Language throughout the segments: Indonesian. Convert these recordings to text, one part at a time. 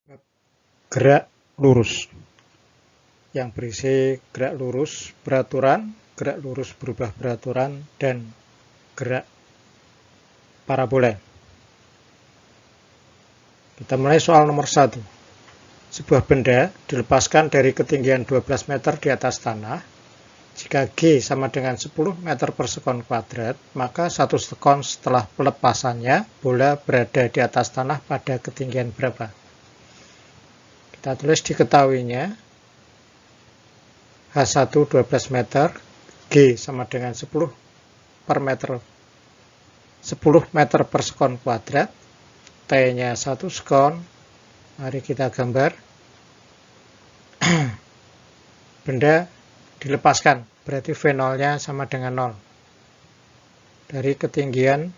Gerak lurus yang berisi gerak lurus beraturan, gerak lurus berubah beraturan, dan gerak parabola. Kita mulai soal nomor 1. Sebuah benda dilepaskan dari ketinggian 12 meter di atas tanah. Jika G sama dengan 10 meter per sekon kuadrat, maka 1 sekon setelah pelepasannya, bola berada di atas tanah pada ketinggian berapa? Kita tulis diketahuinya. H1 12 meter, G sama dengan 10 meter per sekon kuadrat, T-nya 1 sekon. Mari kita gambar. Benda dilepaskan, berarti V0-nya sama dengan 0. Dari ketinggian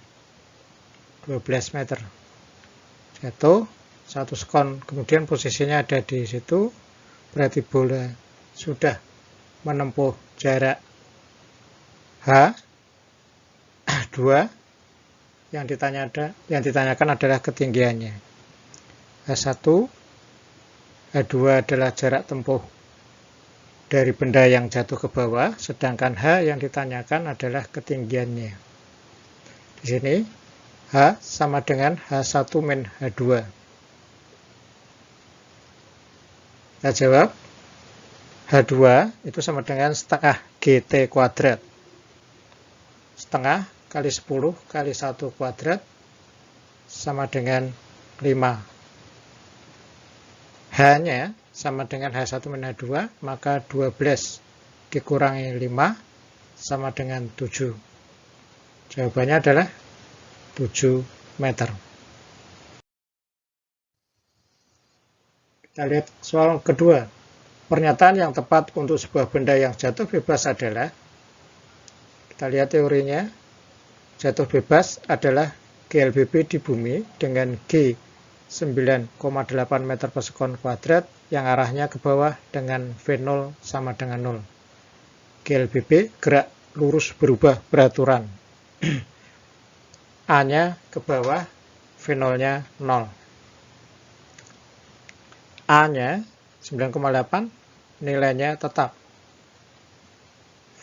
12 meter. Jatuh 1 sekon, kemudian posisinya ada di situ, berarti bola sudah menempuh jarak H2. Yang ditanyakan adalah ketinggiannya. H1, H2 adalah jarak tempuh dari benda yang jatuh ke bawah, sedangkan H yang ditanyakan adalah ketinggiannya. Di sini H sama dengan H1 min H2. Kita jawab, H2 itu sama dengan setengah GT kuadrat. Setengah kali 10 kali 1 kuadrat sama dengan 5. H-nya sama dengan H1 min H2, maka 12 dikurangi 5 sama dengan 7. Jawabannya adalah 7 meter. Kita lihat soal kedua. Pernyataan yang tepat untuk sebuah benda yang jatuh bebas adalah, kita lihat teorinya, jatuh bebas adalah GLBB di bumi dengan G 9,8 meter per sekon kuadrat yang arahnya ke bawah dengan V0 sama dengan 0. GLBB gerak lurus berubah beraturan. A-nya ke bawah, V0-nya 0. A-nya 9,8, nilainya tetap.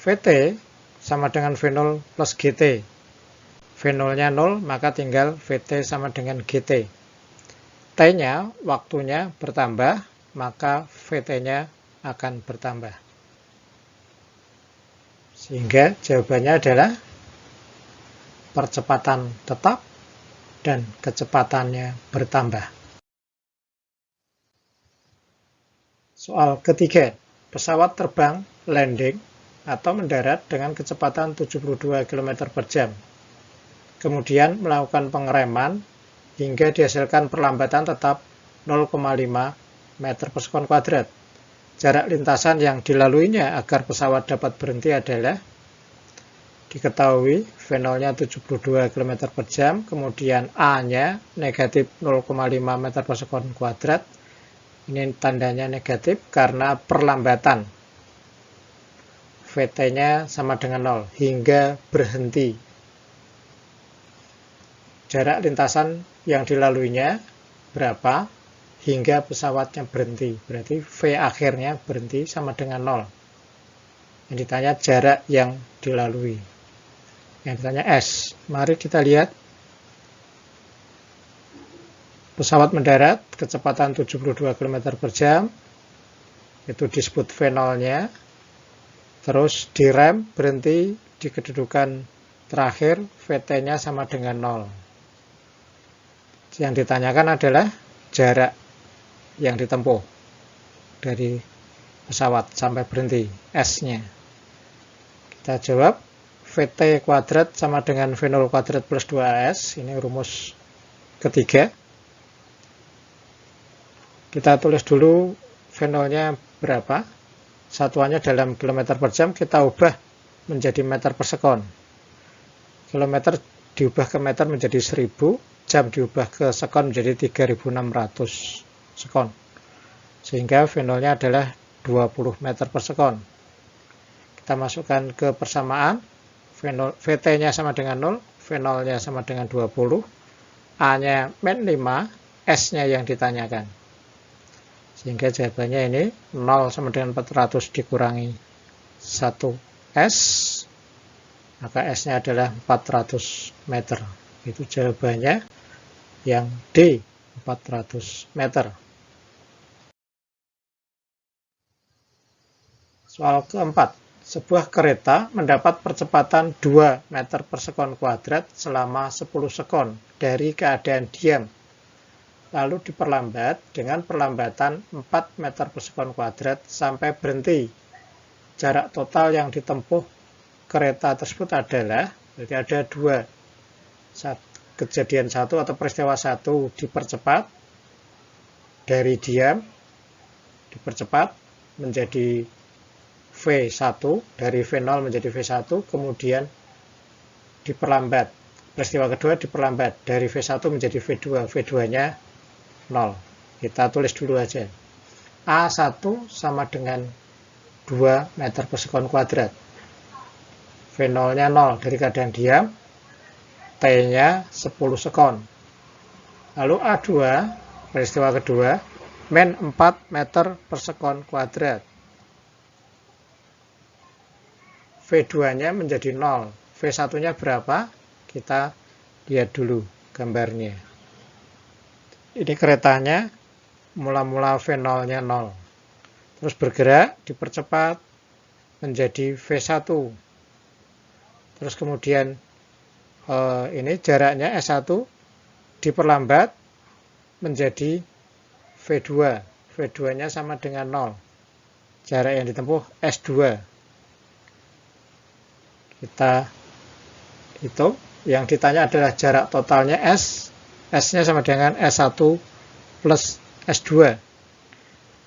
VT sama dengan V0 plus GT. V0-nya 0, maka tinggal VT sama dengan GT. T-nya, waktunya bertambah, maka VT-nya akan bertambah. Sehingga jawabannya adalah percepatan tetap dan kecepatannya bertambah. Soal ketiga, pesawat terbang, landing, atau mendarat dengan kecepatan 72 km per jam. Kemudian melakukan pengereman hingga dihasilkan perlambatan tetap 0,5 meter per sekon kuadrat. Jarak lintasan yang dilaluinya agar pesawat dapat berhenti adalah, diketahui V0-nya 72 km per jam, kemudian A-nya negatif 0,5 meter per sekon kuadrat. Ini tandanya negatif karena perlambatan. VT-nya sama dengan 0 hingga berhenti. Jarak lintasan yang dilaluinya berapa hingga pesawatnya berhenti. Berarti V akhirnya berhenti sama dengan 0. Yang ditanya jarak yang dilalui. Yang ditanya S. Mari kita lihat. Pesawat mendarat, kecepatan 72 km per jam, itu disebut V0-nya, terus direm, berhenti, di kedudukan terakhir, VT-nya sama dengan 0. Yang ditanyakan adalah jarak yang ditempuh dari pesawat sampai berhenti, S-nya. Kita jawab, VT kuadrat sama dengan V0 kuadrat plus 2AS, ini rumus ketiga. Kita tulis dulu V0-nya berapa. Satuannya dalam kilometer per jam, kita ubah menjadi meter per sekon. Kilometer diubah ke meter menjadi 1000, jam diubah ke sekon menjadi 3600 sekon. Sehingga V0-nya adalah 20 meter per sekon. Kita masukkan ke persamaan, VT-nya sama dengan 0, V0-nya sama dengan 20, A-nya min 5, S-nya yang ditanyakan. Sehingga jawabannya ini 0 sama dengan 400 dikurangi 1S, maka S-nya adalah 400 meter. Itu jawabannya yang D, 400 meter. Soal keempat, sebuah kereta mendapat percepatan 2 meter per sekon kuadrat selama 10 sekon dari keadaan diam, lalu diperlambat dengan perlambatan 4 meter per sekon kuadrat sampai berhenti. Jarak total yang ditempuh kereta tersebut adalah, berarti ada 2, kejadian 1 atau peristiwa 1 dipercepat dari diam, dipercepat menjadi V1, dari V0 menjadi V1, kemudian diperlambat. Peristiwa kedua diperlambat dari V1 menjadi V2, V2-nya 0. Kita tulis dulu aja. A1 sama dengan 2 meter per sekon kuadrat. V0-nya 0 dari keadaan diam, T-nya 10 sekon. Lalu A2, peristiwa kedua, min 4 meter per sekon kuadrat. V2-nya menjadi 0. V1-nya berapa? Kita lihat dulu gambarnya. Ini keretanya, mula-mula V0-nya 0. Terus bergerak, dipercepat menjadi V1. Terus kemudian ini jaraknya S1 diperlambat menjadi V2. V2-nya sama dengan 0. Jarak yang ditempuh S2. Kita hitung, yang ditanya adalah jarak totalnya S, S-nya sama dengan S1 plus S2.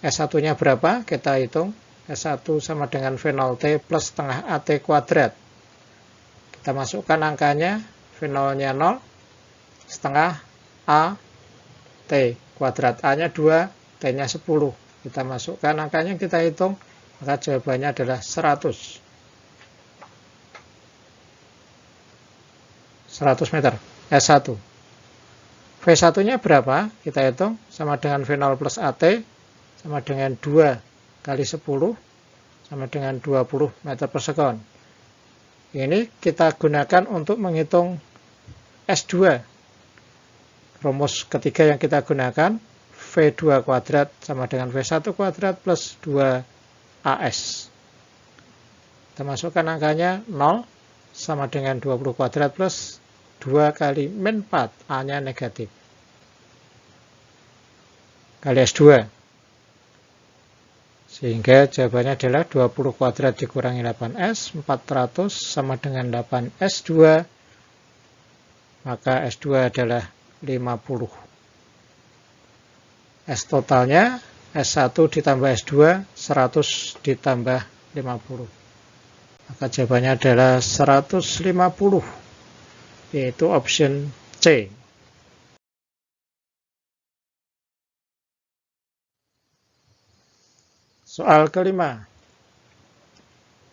S1-nya berapa? Kita hitung, S1 sama dengan V0T plus setengah AT kuadrat. Kita masukkan angkanya, V0-nya 0, setengah AT kuadrat. A-nya 2, T-nya 10. Kita masukkan angkanya, kita hitung, maka jawabannya adalah 100. 100 meter, S1. V1-nya berapa? Kita hitung, sama dengan V0 plus AT, sama dengan 2 kali 10, sama dengan 20 meter per sekon. Ini kita gunakan untuk menghitung S2. Rumus ketiga yang kita gunakan, V2 kuadrat sama dengan V1 kuadrat plus 2AS. Kita masukkan angkanya 0, sama dengan 20 kuadrat plus 2 kali min 4, A-nya negatif, kali S2. Sehingga jawabannya adalah 20 kuadrat dikurangi 8S, 400 sama dengan 8S2, maka S2 adalah 50. S totalnya, S1 ditambah S2, 100 ditambah 50. Maka jawabannya adalah 150. Yaitu option C. Soal kelima.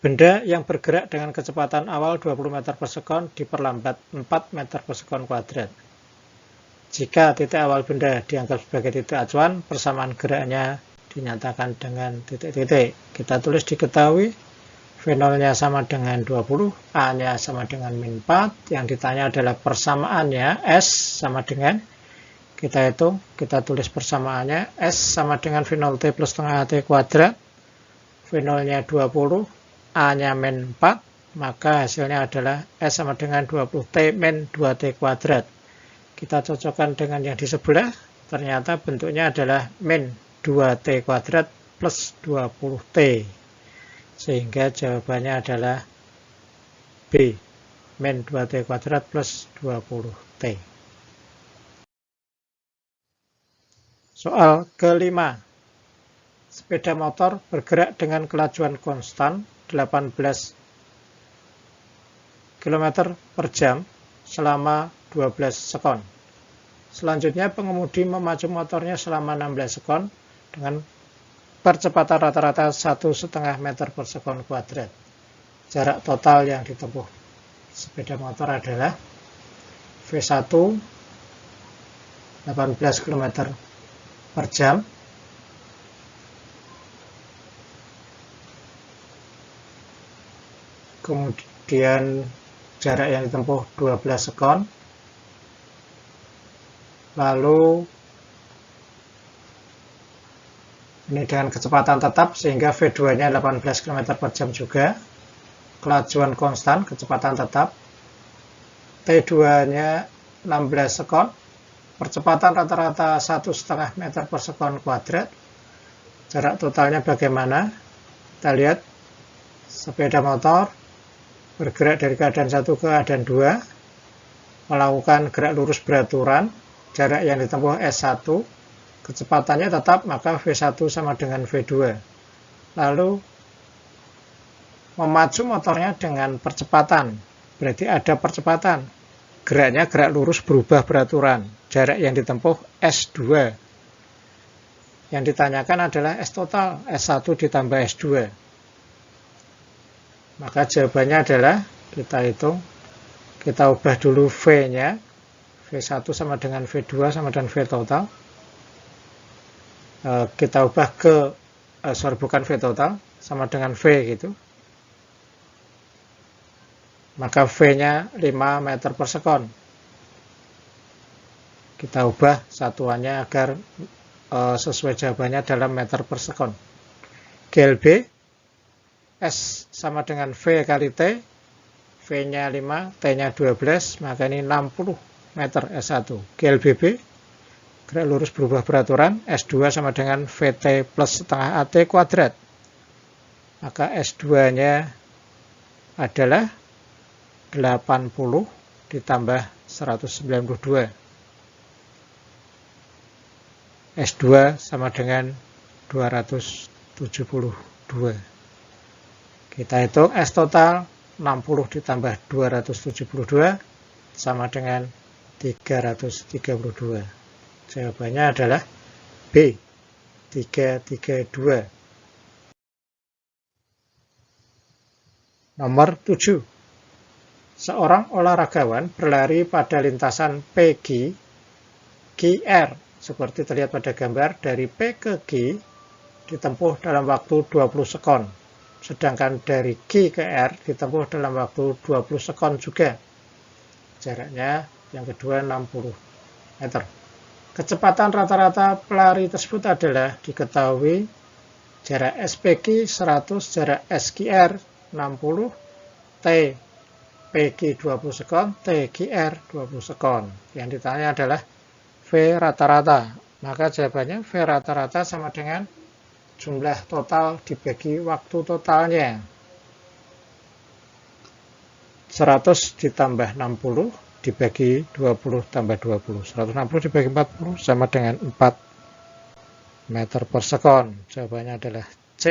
Benda yang bergerak dengan kecepatan awal 20 meter per sekon diperlambat 4 meter per sekon kuadrat. Jika titik awal benda dianggap sebagai titik acuan, persamaan geraknya dinyatakan dengan titik-titik. Kita tulis diketahui. V0-nya sama dengan 20, A-nya sama dengan min 4, yang ditanya adalah persamaannya, S sama dengan, kita hitung, kita tulis persamaannya, S sama dengan V0T plus setengah AT kuadrat, V0-nya 20, A-nya min 4, maka hasilnya adalah S sama dengan 20T min 2T kuadrat. Kita cocokkan dengan yang di sebelah, ternyata bentuknya adalah min 2T kuadrat plus 20T. Sehingga jawabannya adalah B, min 2T kuadrat plus 20T. Soal kelima. Sepeda motor bergerak dengan kelajuan konstan 18 km per jam selama 12 sekon. Selanjutnya pengemudi memacu motornya selama 16 sekon dengan percepatan rata-rata 1,5 meter per sekon kuadrat. Jarak total yang ditempuh sepeda motor adalah V1 18 km per jam kemudian jarak yang ditempuh 12 sekon, lalu ini dengan kecepatan tetap sehingga V2-nya 18 km per jam juga, kelajuan konstan, kecepatan tetap, T2-nya 16 sekon, percepatan rata-rata 1,5 meter per sekon kuadrat. Jarak totalnya bagaimana? Kita lihat sepeda motor bergerak dari keadaan 1 ke keadaan 2, melakukan gerak lurus beraturan, jarak yang ditempuh S1, kecepatannya tetap, maka V1 sama dengan V2. Lalu memacu motornya dengan percepatan, berarti ada percepatan. Geraknya gerak lurus berubah beraturan, jarak yang ditempuh S2. Yang ditanyakan adalah S total, S1 ditambah S2. Maka jawabannya adalah, kita hitung, kita ubah dulu V-nya, V1 sama dengan V2 sama dengan V total. Kita ubah ke, bukan V total, sama dengan V gitu. Maka V-nya 5 meter per sekon. Kita ubah satuannya agar sesuai jawabannya dalam meter per sekon. GLB, S sama dengan V kali T, V-nya 5, T-nya 12, maka ini 60 meter S1. GLBB, gerak lurus berubah beraturan, S2 sama dengan VT plus setengah AT kuadrat. Maka S2-nya adalah 80 ditambah 192. S2 sama dengan 272. Kita hitung S total 60 ditambah 272 sama dengan 332. Jawabannya adalah B, 332. Nomor 7. Seorang olahragawan berlari pada lintasan PG QR, seperti terlihat pada gambar, dari P ke G ditempuh dalam waktu 20 sekon. Sedangkan dari G ke R ditempuh dalam waktu 20 sekon juga. Jaraknya yang kedua 60 meter. Kecepatan rata-rata pelari tersebut adalah diketahui jarak SPG 100, jarak SQR 60, T PG 20 sekon, TQR 20 sekon. Yang ditanya adalah V rata-rata. Maka jawabannya V rata-rata sama dengan jumlah total dibagi waktu totalnya. 100 ditambah 60 dibagi 20 tambah 20. 160 dibagi 40 sama dengan 4 meter per sekon. Jawabannya adalah C.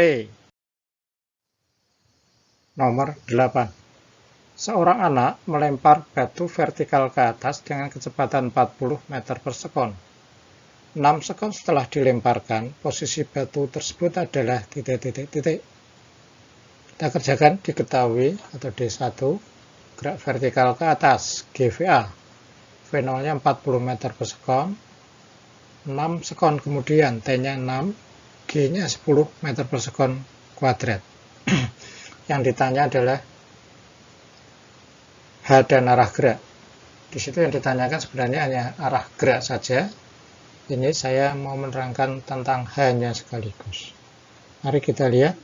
Nomor 8. Seorang anak melempar batu vertikal ke atas dengan kecepatan 40 meter per sekon. 6 sekon setelah dilemparkan, posisi batu tersebut adalah titik-titik-titik. Kita kerjakan, diketahui atau D1, gerak vertikal ke atas, GVA. V0-nya 40 meter per sekon. 6 sekon kemudian, T-nya 6, G-nya 10 meter per sekon kuadrat. Yang ditanya adalah H dan arah gerak. Di situ yang ditanyakan sebenarnya hanya arah gerak saja. Ini saya mau menerangkan tentang H-nya sekaligus. Mari kita lihat.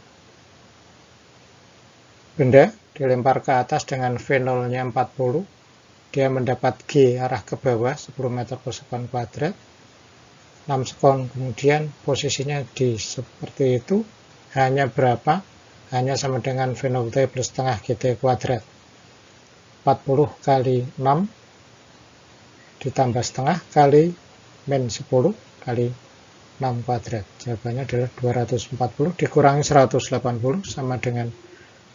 Benda dilempar ke atas dengan V0-nya 40. Dia mendapat G arah ke bawah 10 meter per sekon kuadrat. 6 sekon kemudian posisinya di seperti itu. H-nya berapa? H-nya sama dengan V0T plus setengah GT kuadrat. 40 kali 6 ditambah setengah kali min 10 kali 6 kuadrat. Jawabannya adalah 240 dikurangi 180 sama dengan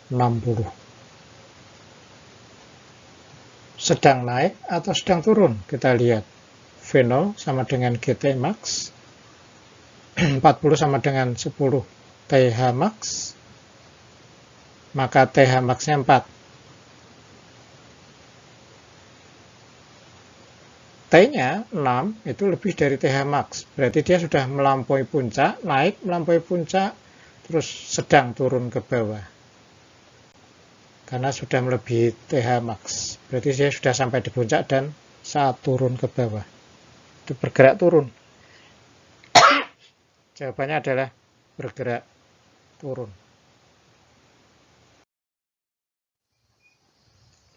60. Sedang naik atau sedang turun? Kita lihat. V0 sama dengan GT max. 40 sama dengan 10 TH max. Maka TH max-nya 4. T-nya 6 itu lebih dari TH max, berarti dia sudah melampaui puncak, naik melampaui puncak, terus sedang turun ke bawah. karena sudah melebihi TH max. Berarti saya sudah sampai di puncak dan saat turun ke bawah itu bergerak turun. Jawabannya adalah bergerak turun.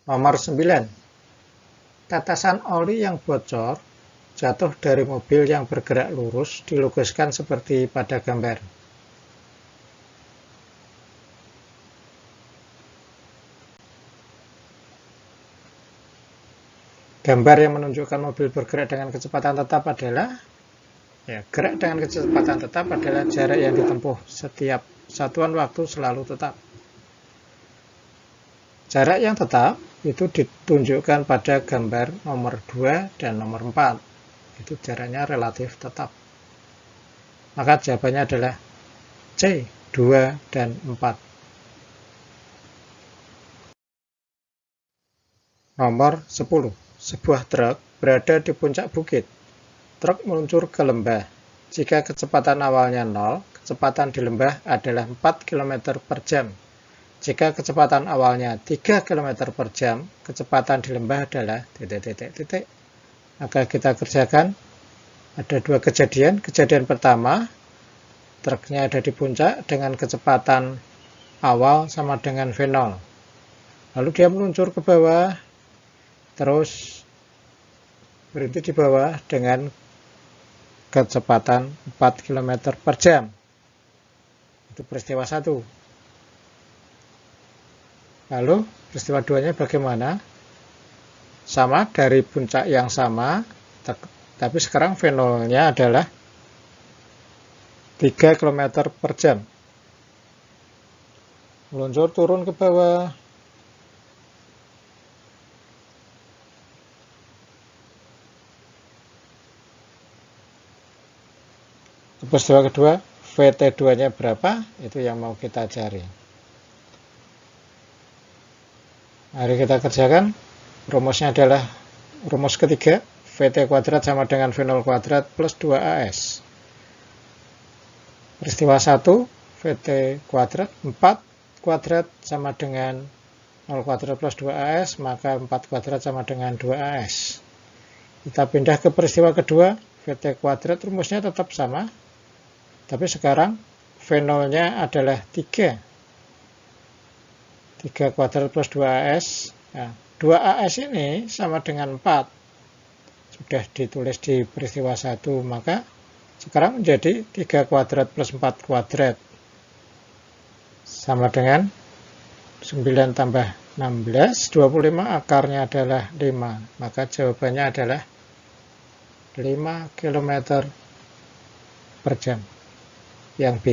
Nomor 9. Tetesan oli yang bocor jatuh dari mobil yang bergerak lurus dilukiskan seperti pada gambar. Gambar yang menunjukkan mobil bergerak dengan kecepatan tetap adalah, gerak dengan kecepatan tetap adalah jarak yang ditempuh setiap satuan waktu selalu tetap. Jarak yang tetap itu ditunjukkan pada gambar nomor 2 dan nomor 4. Itu jaraknya relatif tetap. Maka jawabannya adalah C, 2 dan 4. Nomor 10. Sebuah truk berada di puncak bukit. Truk meluncur ke lembah. Jika kecepatan awalnya 0, kecepatan di lembah adalah 4 km per jam. Jika kecepatan awalnya 3 km per jam, kecepatan di lembah adalah titik. Maka kita kerjakan. Ada dua kejadian. Kejadian pertama, truknya ada di puncak dengan kecepatan awal sama dengan V0. Lalu dia meluncur ke bawah, terus berhenti di bawah dengan kecepatan 4 km per jam. Itu peristiwa 1. Lalu peristiwa 2-nya bagaimana? Sama, dari puncak yang sama, tapi sekarang V0-nya adalah 3 km per jam. Meluncur turun ke bawah. Peristiwa kedua, VT2-nya berapa? Itu yang mau kita cari. Mari kita kerjakan. Rumusnya adalah rumus ketiga, VT kuadrat sama dengan V0 kuadrat plus 2AS. Peristiwa 1, VT kuadrat, 4 kuadrat sama dengan 0 kuadrat plus 2AS, maka 4 kuadrat sama dengan 2AS. Kita pindah ke peristiwa kedua, VT kuadrat, rumusnya tetap sama, tapi sekarang V0-nya adalah 3. 3 kuadrat plus 2AS. Nah, 2AS ini sama dengan 4. Sudah ditulis di peristiwa 1, maka sekarang menjadi 3 kuadrat plus 4 kuadrat. Sama dengan 9 tambah 16, 25, akarnya adalah 5. Maka jawabannya adalah 5 km per jam. Yang B.